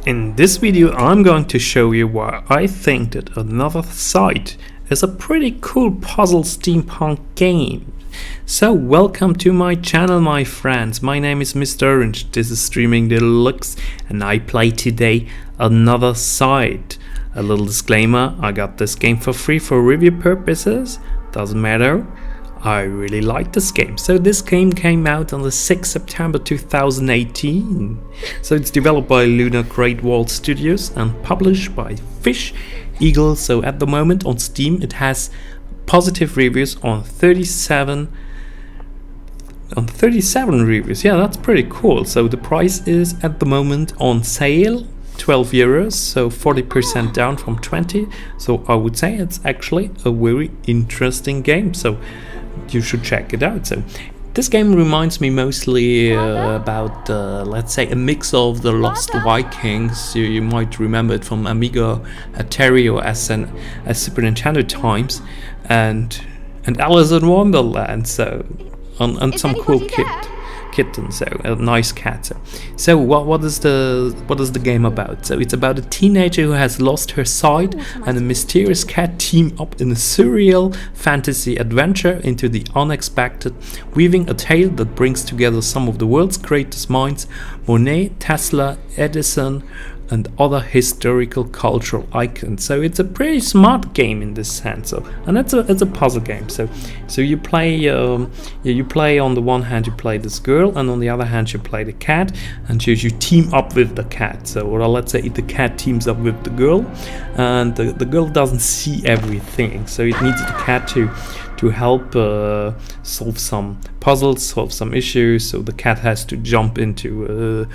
In this video I'm going to show you why I think that Another Side is a pretty cool puzzle steampunk game. So welcome to my channel, my friends. My name is Mr. Orange, this is Streaming Deluxe, and I play today Another Side. A little disclaimer, I got this game for free for review purposes, doesn't matter. I really like this game. So this game came out on the 6th September 2018. So it's developed by Lunar Great Wall Studios and published by Fish Eagle. So at the moment on Steam it has positive reviews on 37 reviews. Yeah, that's pretty cool. So the price is at the moment on sale, 12 euros, so 40% down from 20. So I would say it's actually a very interesting game, so you should check it out. So this game reminds me mostly about let's say a mix of the Lost Vikings. You might remember it from Amiga, Atari, or as Super Nintendo times, and Alice in Wonderland. So and some cool kitten, so a nice cat. So what is the game about? So it's about a teenager who has lost her sight, and a mysterious cat team up in a surreal fantasy adventure into the unexpected, weaving a tale that brings together some of the world's greatest minds: Monet, Tesla, Edison, and other historical cultural icons. So it's a pretty smart game in this sense. So, and it's a puzzle game. So you play you play on the one hand you play this girl, and on the other hand you play the cat, and you team up with the cat. So or let's say the cat teams up with the girl, and the girl doesn't see everything. So it needs the cat to help solve some puzzles, solve some issues. So the cat has to jump into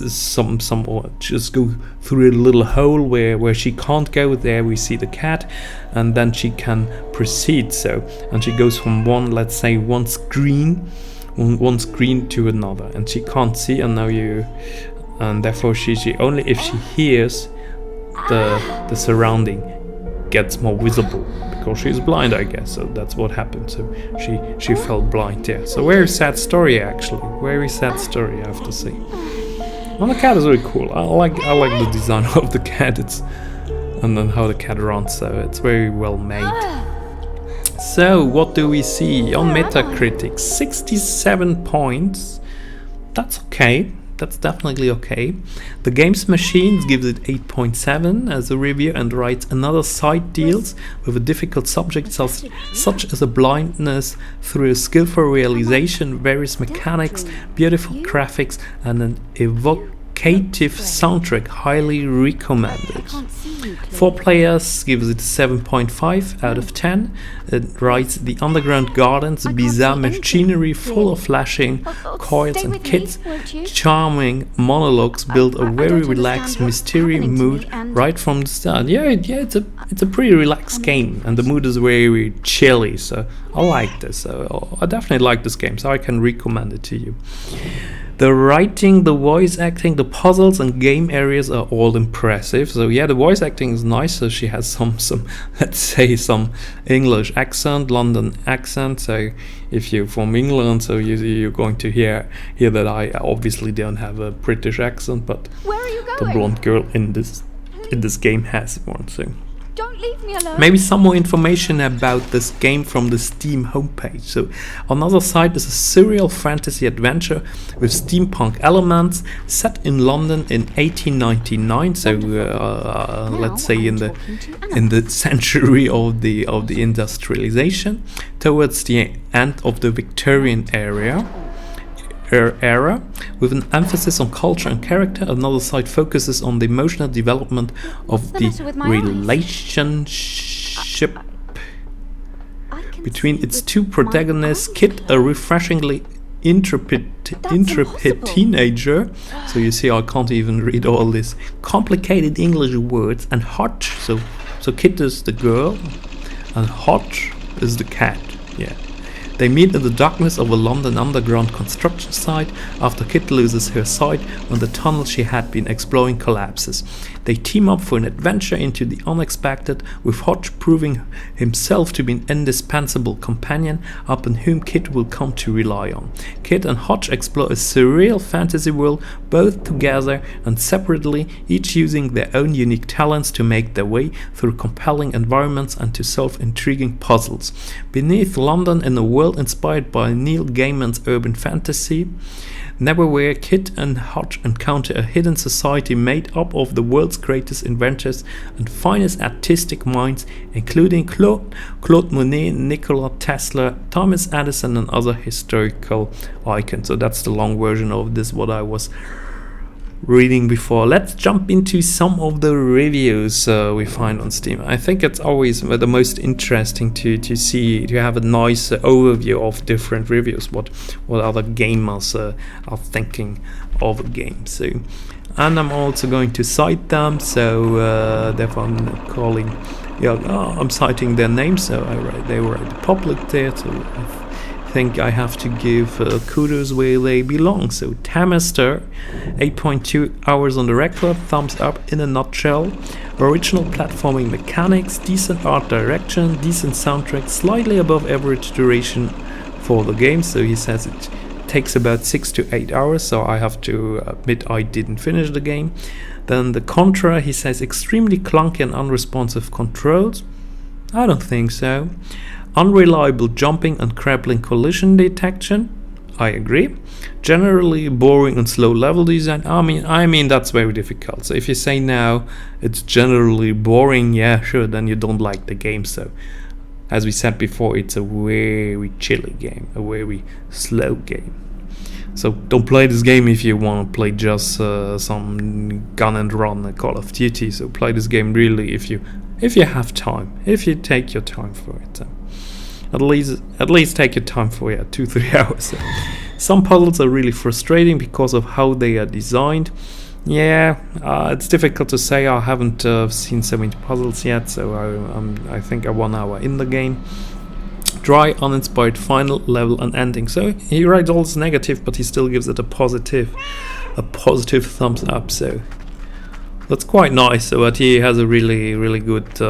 some or just go through a little hole where she can't go. There we see the cat, and then she can proceed. So and she goes from one screen to another, and she can't see, and therefore she only if she hears the surrounding gets more visible, because she's blind, I guess. So that's what happened. So she felt blind there. So very sad story, actually. Very sad story, I have to say. And the cat is really cool. I like the design of the cat. And then how the cat runs. So it's very well made. So what do we see on Metacritic? 67 points. That's okay. That's definitely okay. The Games Machine gives it 8.7 as a review and writes, Another Side deals with a difficult subject such as a blindness through a skillful realization, various mechanics, beautiful graphics, and an evocative soundtrack. Highly recommended. 4 players gives it 7.5 out of 10. It writes, the underground gardens, bizarre machinery full of flashing coils and kits, charming monologues build a very relaxed mystery mood right from the start. Yeah, it's a pretty relaxed game, and the mood is very chilly. So I like this. So I definitely like this game. So I can recommend it to you. The writing, the voice acting, the puzzles and game areas are all impressive. So yeah, the voice acting is nice. So she has some let's say some English accent, London accent. So if you're from England, so you're going to hear that I obviously don't have a British accent, but the blonde girl in this game has one. So don't leave me alone. Maybe some more information about this game from the Steam homepage. So Another Side is a surreal fantasy adventure with steampunk elements set in London in 1899. So let's say in the century of the industrialization, towards the end of the Victorian era, with an emphasis on culture and character. Another Side focuses on the emotional development of the relationship between its two protagonists. Kit, a refreshingly intrepid teenager. So you see, I can't even read all these complicated English words. And Hot, so Kit is the girl, and Hot is the cat. Yeah. They meet in the darkness of a London underground construction site after Kit loses her sight when the tunnel she had been exploring collapses. They team up for an adventure into the unexpected, with Hodge proving himself to be an indispensable companion upon whom Kit will come to rely on. Kit and Hodge explore a surreal fantasy world, both together and separately, each using their own unique talents to make their way through compelling environments and to solve intriguing puzzles. Beneath London, in a world inspired by Neil Gaiman's urban fantasy, Neverwhere, Kit and Hodge encounter a hidden society made up of the world's greatest inventors and finest artistic minds, including Claude Monet, Nikola Tesla, Thomas Edison, and other historical icons. So that's the long version of this, what I was reading before. Let's jump into some of the reviews we find on Steam. I think it's always the most interesting to see, to have a nice overview of different reviews, what other gamers are thinking of a game. So, and I'm also going to cite them, so therefore I'm calling, I'm citing their names, so they were at the public there, so I think I have to give kudos where they belong. So Tamister, 8.2 hours on the record, thumbs up in a nutshell. Original platforming mechanics, decent art direction, decent soundtrack, slightly above average duration for the game. So he says it takes about 6 to 8 hours, so I have to admit I didn't finish the game. Then the Contra, he says extremely clunky and unresponsive controls. I don't think so. Unreliable jumping and crippling collision detection. I agree. Generally boring and slow level design. I mean that's very difficult. So if you say now it's generally boring, yeah, sure, then you don't like the game. So as we said before, it's a very chilly game, a very slow game. So don't play this game if you want to play just some gun and run Call of Duty. So play this game really if you have time, if you take your time for it. At least take your time for 2-3 hours. Some puzzles are really frustrating because of how they are designed. It's difficult to say. I haven't seen so many puzzles yet, so I think I'm 1 hour in the game. Dry, uninspired final level and ending. So he writes all this negative, but he still gives it a positive thumbs up. So that's quite nice. So that he has a really good.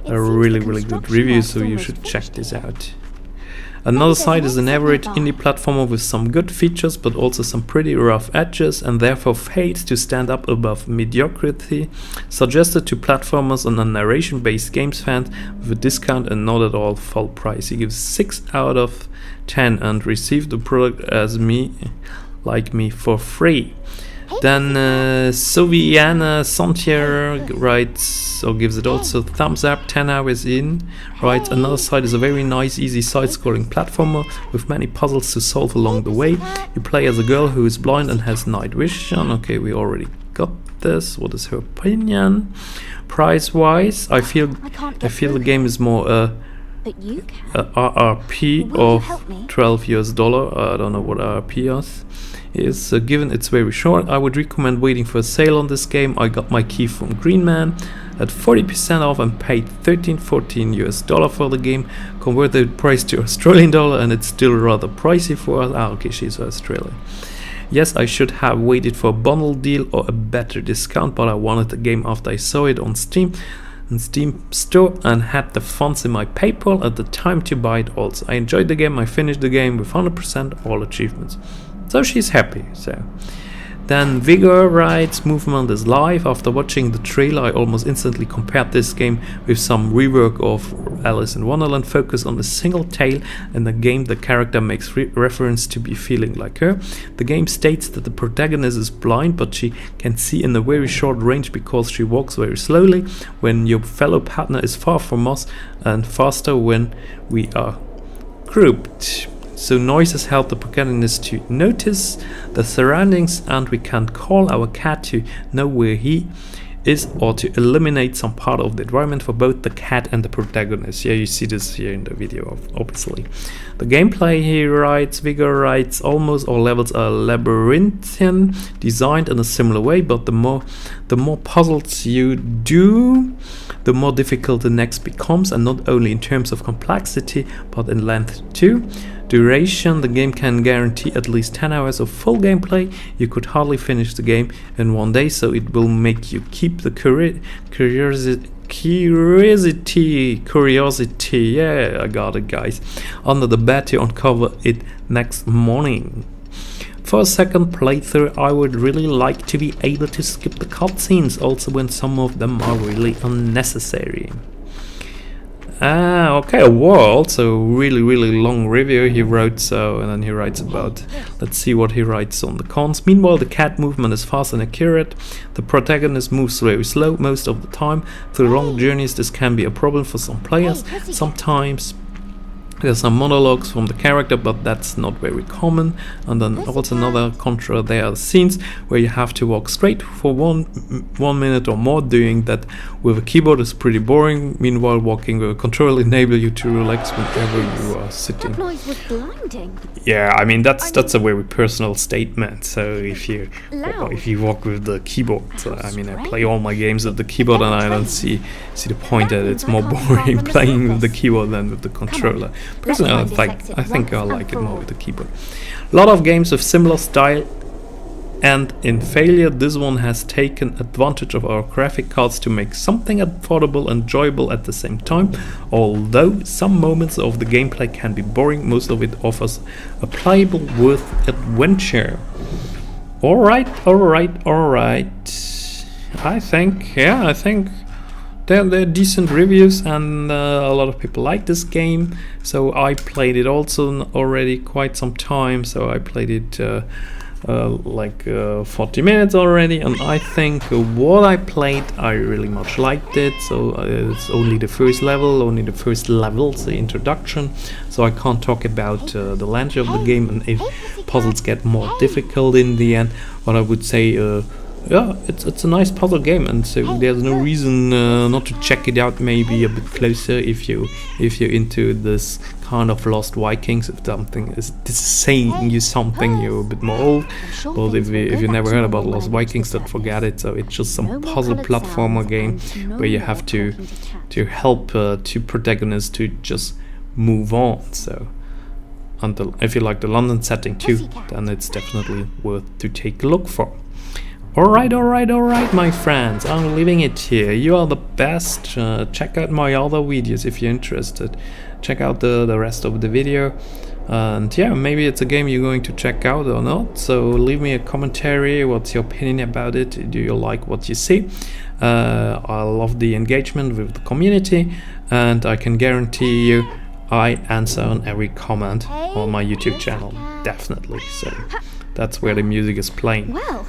A really good review, so you should check this out. Another site is an average indie platformer with some good features but also some pretty rough edges, and therefore fails to stand up above mediocrity. Suggested to platformers and narration based games fans with a discount and not at all full price. He gives 6 out of 10 and received the product as me for free. Then Soviana Santier writes, or gives it also thumbs up, 10 hours in. Writes, another side is a very nice, easy side-scrolling platformer with many puzzles to solve along the way. You play as a girl who is blind and has night vision. Okay, we already got this. What is her opinion? Price-wise, I feel the game is more RRP of $12. I don't know what RRP is. Given it's very short, I would recommend waiting for a sale on this game. I got my key from Greenman at 40% off and paid $13-14 for the game. Converted the price to Australian dollar and it's still rather pricey for us. Okay, she's Australian. Yes, I should have waited for a bundle deal or a better discount, but I wanted the game after I saw it on Steam store and had the funds in my PayPal at the time to buy it also. I enjoyed the game, I finished the game with 100% all achievements. So she's happy. So then Vigor writes, movement is live. After watching the trailer, I almost instantly compared this game with some rework of Alice in Wonderland, focused on a single tale. In the game, the character makes reference to be feeling like her. The game states that the protagonist is blind, but she can see in a very short range because she walks very slowly when your fellow partner is far from us, and faster when we are grouped. So noises help the protagonist to notice the surroundings, and we can call our cat to know where he is or to eliminate some part of the environment for both the cat and the protagonist. Yeah, you see this here in the video, obviously. The gameplay, he writes, Vigor writes, almost all levels are labyrinthine, designed in a similar way, but the more puzzles you do, the more difficult the next becomes, and not only in terms of complexity, but in length too. Duration, the game can guarantee at least 10 hours of full gameplay. You could hardly finish the game in one day, so it will make you keep the curiosity, yeah, I got it guys, under the bed to uncover it next morning. For a second playthrough, I would really like to be able to skip the cutscenes, also when some of them are really unnecessary. Okay, a world, so really long review he wrote, so, and then he writes about, let's see what he writes on the cons. Meanwhile, the cat movement is fast and accurate. The protagonist moves very slow most of the time. Through long journeys, this can be a problem for some players. Sometimes there's some monologues from the character, but that's not very common. And then also another contra, there are scenes where you have to walk straight for one minute or more. Doing that with a keyboard is pretty boring. Meanwhile, walking with a controller enables you to relax whenever you are sitting. That noise was blinding. Yeah, I mean that's a very personal statement. So if you walk with the keyboard, I mean I play all my games with the keyboard, and I don't see the point that it's more boring playing with the keyboard than with the controller. Personally, I think I like it more with the keyboard. A lot of games with similar style, and in failure, this one has taken advantage of our graphic cards to make something affordable and enjoyable at the same time. Although some moments of the gameplay can be boring, most of it offers a playable, worth adventure. Alright. I think they're decent reviews, and a lot of people like this game. So I played it also already quite some time. So I played it 40 minutes already, and I think what I played, I really much liked it. So it's only the first levels, the introduction. So I can't talk about the length of the game and if puzzles get more difficult in the end. But I would say yeah, it's a nice puzzle game, and so there's no reason not to check it out maybe a bit closer if you're into this kind of Lost Vikings. If this is saying you something, you're a bit more old. But if you never heard about Lost Vikings, then forget it. So it's just some puzzle platformer game where you have to help two protagonists to just move on. So if you like the London setting too, then it's definitely worth to take a look for. Alright, my friends, I'm leaving it here. You are the best. Check out my other videos if you're interested. Check out the rest of the video. And yeah, maybe it's a game you're going to check out or not. So leave me a commentary. What's your opinion about it? Do you like what you see? I love the engagement with the community, and I can guarantee you I answer on every comment on my YouTube channel. Definitely. So that's where the music is playing. Well,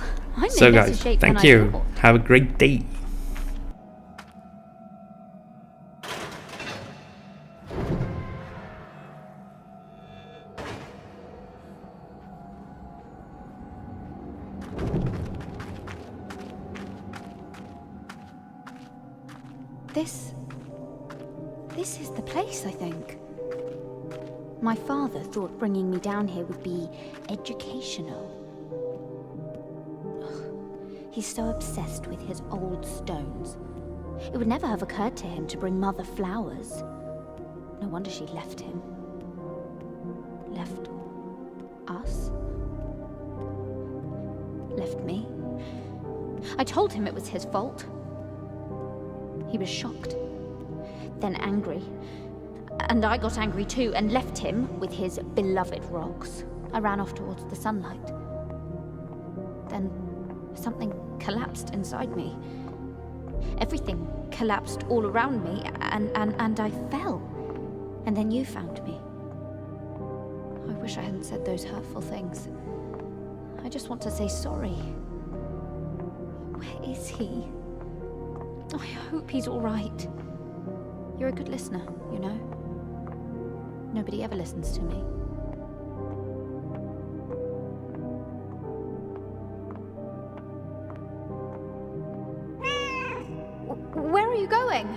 so guys, thank you. Have a great day. This is the place, I think. My father thought bringing me down here would be educational. He's so obsessed with his old stones. It would never have occurred to him to bring Mother flowers. No wonder she left him. Left us? Left me? I told him it was his fault. He was shocked, then angry. And I got angry too and left him with his beloved rocks. I ran off towards the sunlight. Then something collapsed inside me. Everything collapsed all around me, and I fell. And then you found me. I wish I hadn't said those hurtful things. I just want to say sorry. Where is he? I hope he's all right. You're a good listener, you know? Nobody ever listens to me. are you going?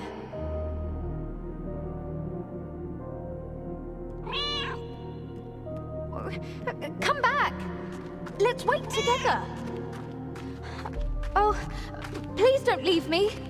Come back! Let's wait together! Oh, please don't leave me!